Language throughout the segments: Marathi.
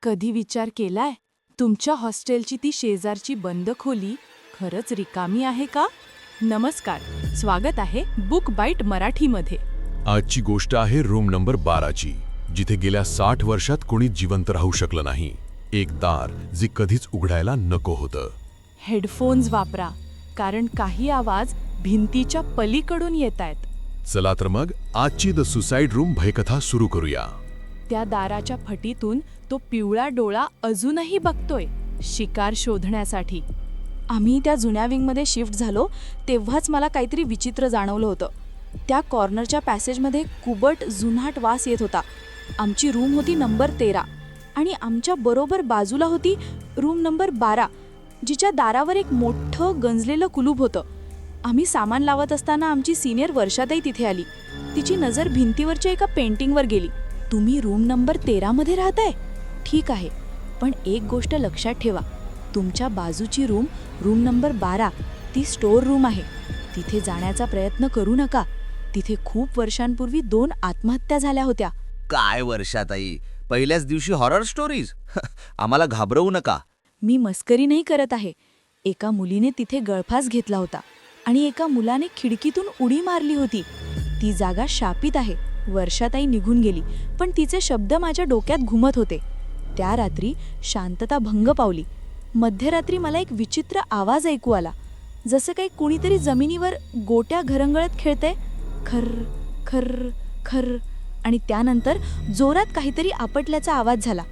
कधी विचार केलाय तुमच्या हॉस्टेलची ती शेजारची बंद खोली खरंच रिकामी आहे का? नमस्कार, स्वागत आहे बुक बाईट मराठीमध्ये. आजची गोष्ट आहे रूम नंबर 12ची, जिथे गेल्या 60 वर्षात कोणी जिवंत राहू शकलं नाही. एक दार जे कधीच उघडायला नको होतं. हेडफोन्स वापरा, कारण काही आवाज भिंतीच्या पलीकडून येतायत. चला तर मग आजची द सुसाईड रूम भयकथा सुरू करूया. त्या दाराच्या फटीतून तो पिवळा डोळा अजूनही बघतोय, शिकार शोधण्यासाठी. आम्ही त्या जुन्या विंगमध्ये शिफ्ट झालो तेव्हाच मला काहीतरी विचित्र जाणवलं होतं. त्या कॉर्नरच्या पॅसेजमध्ये कुबट जुनाट वास येत होता. आमची रूम होती नंबर 13 आणि आमच्या बरोबर बाजूला होती रूम नंबर 12, जिच्या दारावर एक मोठं गंजलेलं कुलूप होतं. आम्ही सामान लावत असताना आमची सिनियर वर्षाताई तिथे आली. तिची नजर भिंतीवरच्या एका पेंटिंगवर गेली. तुम्ही रूम नंबर 13मध्ये राहताय? ठीक आहे, पण एक गोष्ट लक्षात ठेवा, तुमच्या बाजूची रूम नंबर 12 ती स्टोअर रूम आहे. तिथे जाण्याचा प्रयत्न करू नका. तिथे खूप वर्षांपूर्वी 2 आत्महत्या झाल्या होत्या. काय वर्षाताई, पहिल्याच दिवशी हॉरर स्टोरीज? आम्हाला घाबरवू नका. मी मस्करी नाही करत आहे. एका मुलीने तिथे गळफास घेतला होता आणि एका मुलाने खिडकीतून उडी मारली होती. ती जागा शापित आहे. वर्षाताई निघून गेली, पण तिचे शब्द माझ्या डोक्यात घुमत होते. त्या रात्री शांतता भंग पावली. मध्यरात्री मला एक विचित्र आवाज ऐकू आला, जसं काही कुणीतरी जमिनीवर गोट्या घरंगळत खेळते. खर्र खर्र खर्र. आणि त्यानंतर जोरात काहीतरी आपटल्याचा आवाज झाला.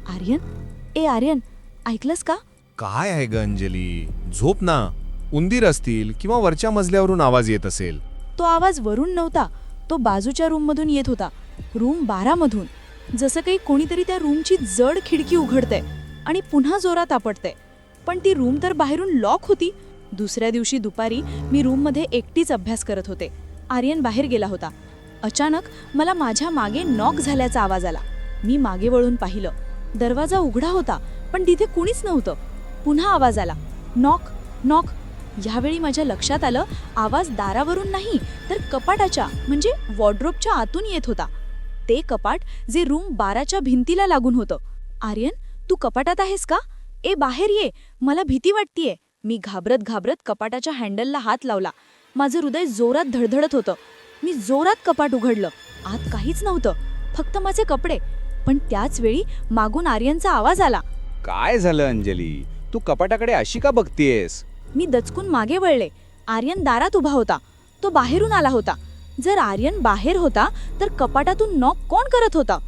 आर्यन, ऐकलंस का? काय आहे ग अंजली? झोप ना. उंदीर असतील किंवा वरच्या मजल्यावरून आवाज येत असेल. तो आवाज वरून नव्हता, तो बाजूच्या रूममधून येत होता, रूम 12 मधून. जसं काही कोणीतरी त्या रूमची जड खिडकी उघडते आणि पुन्हा जोरात आपटते. पण ती रूम तर बाहेरून लॉक होती. दुसऱ्या दिवशी दुपारी मी रूममध्ये एकटीच अभ्यास करत होते. आर्यन बाहेर गेला होता. अचानक मला माझ्या मागे नॉक झाल्याचा आवाज आला. मी मागे वळून पाहिलं. दरवाजा उघडा होता, पण तिथे कुणीच नव्हतं. पुन्हा आवाज आला, नॉक नॉक. यावेळी माझ्या लक्षात आलं, आवाज दारावरून नाही तर कपाटाच्या म्हणजे वॉर्डरोबच्या आतून येत होता. ते कपाट जे रूम 12च्या भिंतीला लागून होतं. आर्यन, तू कपाटात आहेस का? बाहेर ये, मला भीती वाटतेय. मी घाबरत कपाटाच्या हँडलला हात लावला. माझं हृदय जोरात धडधडत होतं. मी जोरात कपाट उघडलं. आत काहीच नव्हतं, फक्त माझे कपडे. पण त्याच वेळी मागून आर्यनचा आवाज आला. काय झालं अंजली? तू कपाटाकडे अशी का बघतीयस? मी दचकून मागे वळले. आर्यन दारात उभा होता. तो बाहेरून आला होता. जर आर्यन बाहेर होता तर कपाटातून नॉक कोण करत होता?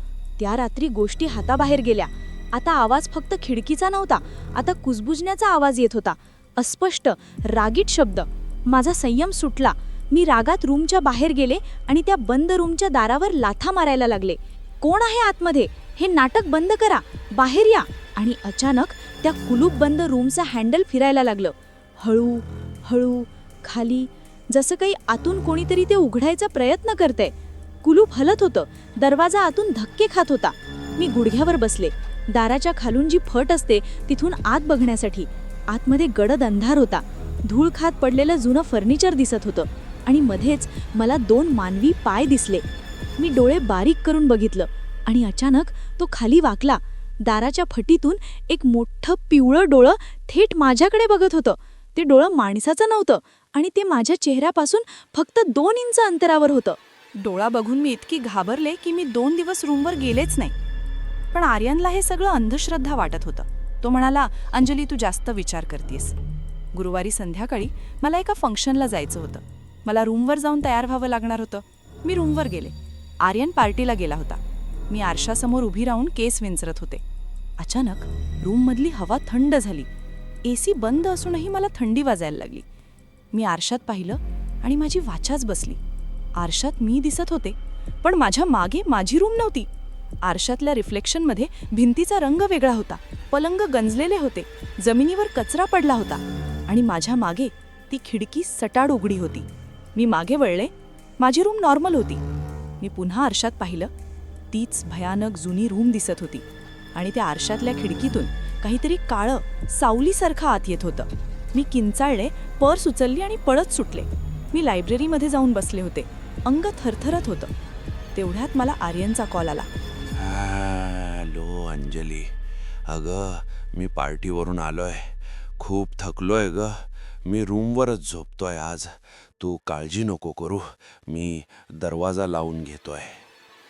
त्या रात्री गोष्टी हाताबाहेर गेल्या. आता आवाज फक्त खिडकीचा नव्हता, आता कुजबुजण्याचा आवाज येत होता. अस्पष्ट, रागीट शब्द. माझा संयम सुटला. मी रागात रूमच्या बाहेर गेले आणि त्या बंद रूमच्या दारावर लाथा मारायला लागले. कोण आहे आतमध्ये? हे नाटक बंद करा, बाहेर या. आणि अचानक त्या कुलूप बंद रूमचं हँडल फिरायला लागलं. हळू हळू खाली, जसं काही आतून कोणीतरी ते उघडायचा प्रयत्न करतंय. कुलूप हलत होतं. दरवाजा आतून धक्के खात होता. मी गुडघ्यावर बसले, दाराच्या खालून जी फट असते तिथून आत बघण्यासाठी. आतमध्ये गडद अंधार होता. धूळ खात पडलेलं जुनं फर्निचर दिसत होतं आणि मध्येच मला 2 मानवी पाय दिसले. मी डोळे बारीक करून बघितलं आणि अचानक तो खाली वाकला. दाराच्या फटीतून एक मोठं पिवळं डोळं थेट माझ्याकडे बघत होतं. ते डोळं माणसाचं नव्हतं आणि ते माझ्या चेहऱ्यापासून फक्त 2 इंच अंतरावर होतं. डोळा बघून मी इतकी घाबरले की मी 2 दिवस रूमवर गेलेच नाही. पण आर्यनला हे सगळं अंधश्रद्धा वाटत होतं. तो म्हणाला, अंजली, तू जास्त विचार करतेस. गुरुवारी संध्याकाळी मला एका फंक्शनला जायचं होतं. मला रूमवर जाऊन तयार व्हावं लागणार होतं. मी रूमवर गेले. आर्यन पार्टीला गेला होता. मी आरशासमोर उभी राहून केस विंचरत होते. अचानक रूममधली हवा थंड झाली. AC बंद असूनही मला थंडी वाजायला लागली. मी आरशात पाहिलं आणि माझी वाचाच बसली. आरशात मी दिसत होते, पण माझ्या मागे माझी रूम नव्हती. आरशातल्या रिफ्लेक्शनमध्ये भिंतीचा रंग वेगळा होता. पलंग गंजलेले होते. जमिनीवर कचरा पडला होता आणि माझ्या मागे ती खिडकी सटाड उघडी होती. मी मागे वळले. माझी रूम नॉर्मल होती. मी पुन्हा आरशात पाहिलं. तीच भयानक जुनी रूम दिसत होती आणि त्या आरशातल्या खिडकीतून काहीतरी काळं सावलीसारखं आत येत होतं. मी किंचाळले, पर्स उचलली आणि पळत सुटले. मी लायब्ररीमध्ये जाऊन बसले होते. अंग थरथरत होतं. तेवढ्यात मला आर्यनचा कॉल आला. हॅलो अंजली, अगं मी पार्टीवरून आलोय, खूप थकलोय ग. मी रूमवरच झोपतोय आज. तू काळजी नको करू, मी दरवाजा लावून घेतोय.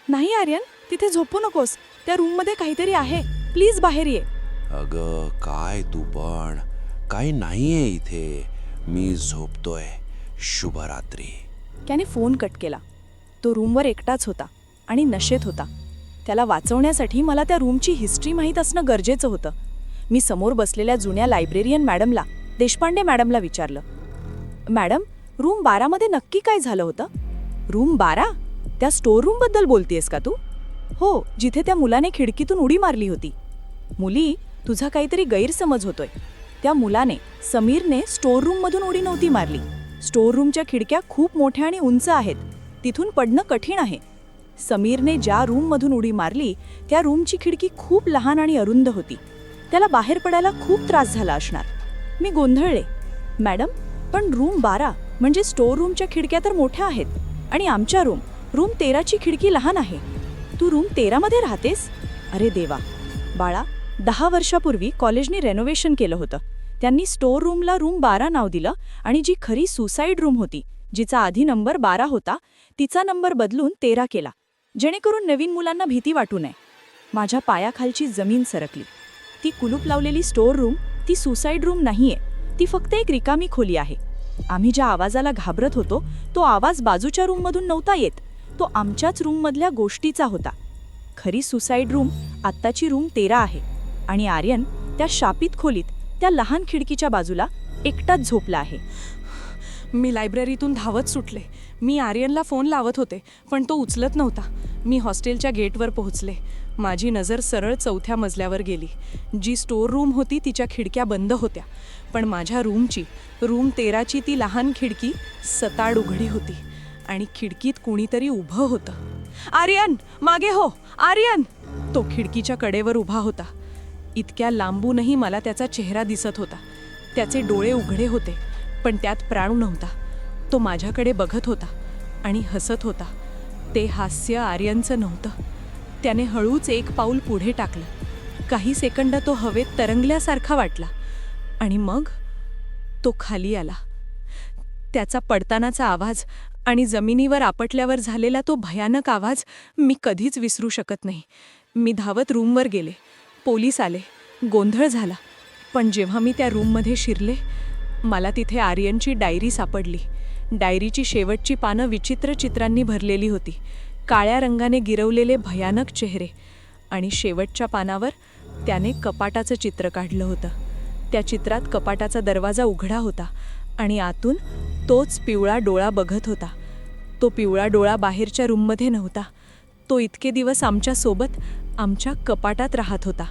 नाही आर्यन, तिथे झोपू नकोस. त्या रूममध्ये काहीतरी आहे. प्लीज बाहेर ये. अगं काय तू पण, काही नाहीये इथे. मी झोपतोय. शुभरात्री. त्याने फोन कट केला. तो रूमवर एकटाच होता आणि नशेत होता. त्याला वाचवण्यासाठी मला त्या रूमची हिस्ट्री माहीत असणं गरजेचं होतं. मी समोर बसलेल्या जुन्या लायब्रेरियन मॅडमला, देशपांडे मॅडमला विचारलं, मॅडम, रूम 12मध्ये नक्की काय झालं होतं? रूम 12? त्या स्टोर रूमबद्दल बोलतेस का तू? हो, जिथे त्या मुलाने खिडकीतून उडी मारली होती. मुली, तुझा काहीतरी गैरसमज होतोय. त्या मुलाने, समीरने स्टोर रूममधून उडी नव्हती मारली. स्टोर रूमच्या खिडक्या खूप मोठ्या आणि उंच आहेत. तिथून पडणं कठीण आहे. समीरने ज्या रूममधून उडी मारली त्या रूमची खिडकी खूप लहान आणि अरुंद होती. त्याला बाहेर पडायला खूप त्रास झाला असणार. मी गोंधळले. मॅडम, पण रूम 12 म्हणजे स्टोर रूमच्या खिडक्या तर मोठ्या आहेत आणि आमच्या रूम 13ची खिडकी लहान आहे. तू रूम 13मध्ये राहतेस? अरे देवा. बाळा, 10 वर्षापूर्वी कॉलेजने रेनोव्हेशन केलं होतं. त्यांनी स्टोर रूमला रूम 12 नाव दिलं आणि जी खरी सुसाईड रूम होती, जिचा आधी नंबर 12 होता, तिचा नंबर बदलून 13 केला, जेणेकरून नवीन मुलांना भीती वाटू नये. माझ्या पायाखालची जमीन सरकली. ती कुलूप लावलेली स्टोर रूम, ती सुसाईड रूम नाहीये. ती फक्त एक रिकामी खोली आहे. आम्ही ज्या आवाजाला घाबरत होतो तो आवाज बाजूच्या रूममधून नव्हता येत. तो आमच्याच रूममधल्या गोष्टीचा होता. खरी सुसाईड रूम आत्ताची रूम 13 आहे आणि आर्यन त्या शापित खोलीत त्या लहान खिडकीच्या बाजूला एकटाच झोपला आहे. मी लायब्ररीतून धावत सुटले. मी आर्यनला फोन लावत होते, पण तो उचलत नव्हता. मी हॉस्टेलच्या गेटवर पोहोचले. माझी नजर सरळ 4थ्या मजल्यावर गेली. जी स्टोर रूम होती तिच्या खिडक्या बंद होत्या, पण माझ्या रूमची, रूम 13ची ती लहान खिडकी सताड उघडी होती आणि खिडकीत कुणीतरी उभं होतं. आर्यन, मागे हो, आर्यन! तो खिडकीच्या कडेवर उभा होता. इतक्या लांबूनही मला त्याचा चेहरा दिसत होता. त्याचे डोळे उघडे होते, पण त्यात प्राण नव्हता. तो माझ्याकडे बघत होता आणि हसत होता. ते हास्य आर्यनचं नव्हतं. त्याने हळूच एक पाऊल पुढे टाकलं. काही सेकंद तो हवेत तरंगल्यासारखा वाटला आणि मग तो खाली आला. त्याचा पडतानाचा आवाज आणि जमिनीवर आपटल्यावर झालेला तो भयानक आवाज मी कधीच विसरू शकत नाही. मी धावत रूमवर गेले. पोलीस आले. गोंधळ झाला. पण जेव्हा मी त्या रूममध्ये शिरले, मला तिथे आर्यनची डायरी सापडली. डायरीची शेवटची पानं विचित्र चित्रांनी भरलेली होती. काळ्या रंगाने गिरवलेले भयानक चेहरे आणि शेवटच्या पानावर त्याने कपाटाचं चित्र काढलं होतं. त्या चित्रात कपाटाचा दरवाजा उघडा होता आणि आतून तोच पिवळा डोळा बघत होता. तो पिवळा डोळा बाहेरच्या रूममध्ये नव्हता. तो इतके दिवस आमच्यासोबत आमच्या कपाटात राहत होता.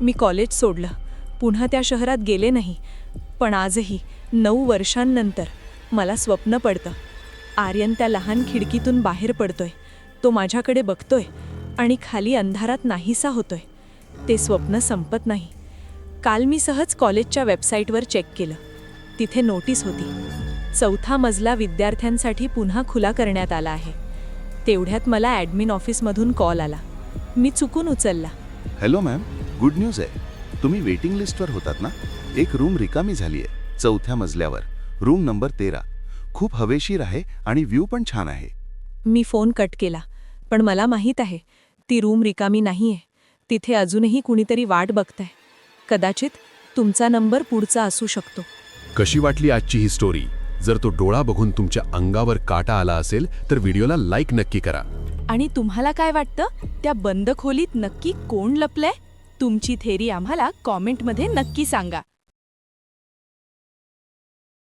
मी कॉलेज सोडलं. पुन्हा त्या शहरात गेले नाही. पण आजही 9 वर्षांनंतर मला स्वप्न पडतं. आर्यन त्या लहान खिडकीतून बाहेर पडतोय. तो माझ्याकडे बघतोय आणि खाली अंधारात नाहीसा होतोय. ते स्वप्न संपत नाही. काल मी सहज कॉलेजच्या वेबसाईटवर चेक केलं. तिथे नोटीस होती. 4था मजला विद्यार्थ्यांसाठी पुन्हा खुला करण्यात आला आहे. तेवढ्यात मला ॲडमिन ऑफिसमधून कॉल आला. मी चुकून उचलला. हॅलो मॅम, गुड न्यूज आहे. तुम्ही वेटिंग लिस्टवर होतात ना? एक रूम रिकामी झाली आहे 4थ्या मजल्यावर, रूम नंबर 13. खूप हवेशीर आहे आणि व्ह्यू पण छान आहे. मी फोन कट केला. पण मला माहीत आहे ती रूम रिकामी नाहीये. तिथे अजूनही कुणीतरी वाट बघतंय. कदाचित तुमचा नंबर पुढचा असू शकतो. कशी वाटली आजची ही स्टोरी? जर तो डोळा बघून तुमच्या अंगावर काटा आला असेल तर व्हिडिओला लाईक नक्की करा. आणि तुम्हाला काय वाटतं, त्या बंद खोलीत नक्की कोण लपलंय? तुमची थेरी आम्हाला कॉमेंटमध्ये नक्की सांगा.